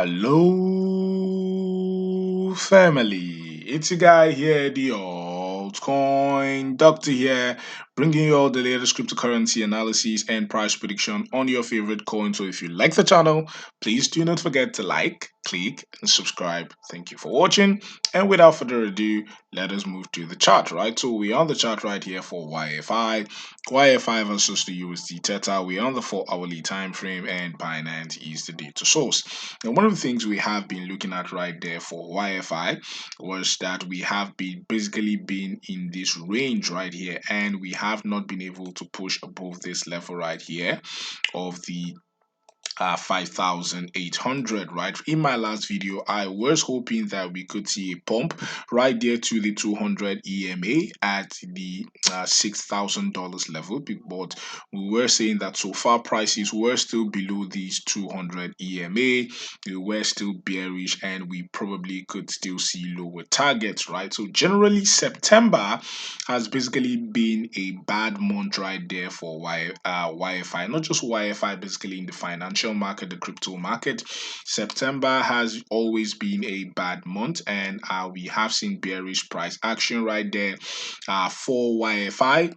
Hello, family. It's your guy here, the altcoin doctor here, bringing you all the latest cryptocurrency analysis and price prediction on your favorite coin. So, if you like the channel, please do not forget to like, click, and subscribe. Thank you for watching. And without further ado, let us move to the chart. Right, so we're on the chart right here for YFI. YFI versus the USD Theta. We're on the 4 hourly time frame, and Binance is the data source. And one of the things we have been looking at right there for YFI was that we have basically been in this range right here, and we have not been able to push above this level right here of the 5,800. Right, in my last video I was hoping that we could see a pump right there to the 200 EMA at the $6,000 level, but we were saying that so far prices were still below these 200 EMA. We were still bearish, and we probably could still see lower targets. Right, so generally September has basically been a bad month right there for YFI, not just YFI, basically in the financial market, the crypto market. September has always been a bad month, and we have seen bearish price action right there for YFI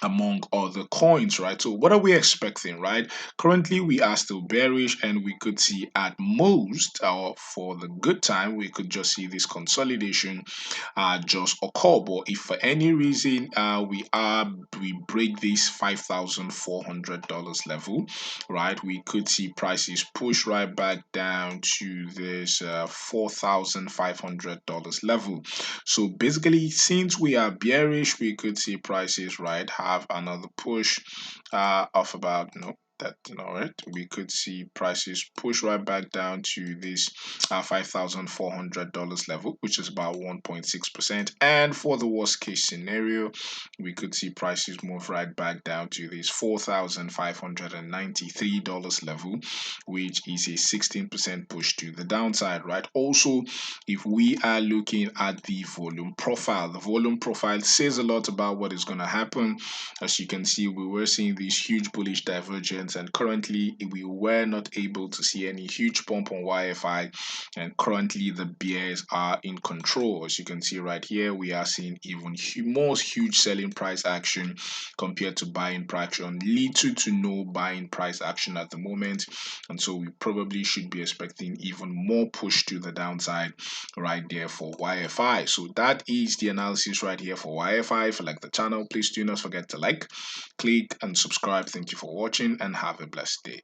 among other coins. Right, so what are we expecting? Right, currently we are still bearish, and we could see at most, or for the good time, we could just see this consolidation just occur. But if for any reason we break this $5,400 level, right, we could see prices push right back down to this $4,500 level. So basically, since we are bearish, we could see prices right have another push of about right, we could see prices push right back down to this $5,400 level, which is about 1.6%. And for the worst case scenario, we could see prices move right back down to this $4,593 level, which is a 16% push to the downside. Right, also, if we are looking at the volume profile, the volume profile says a lot about what is going to happen. As you can see, we were seeing this huge bullish divergence, and currently we were not able to see any huge pump on YFI, and currently the bears are in control. As you can see right here, we are seeing even more huge selling price action compared to buying price action, little to no buying price action at the moment, and so we probably should be expecting even more push to the downside right there for YFI. So that is the analysis right here for YFI. If you like the channel, please do not forget to like, click, and subscribe. Thank you for watching, and have a blessed day.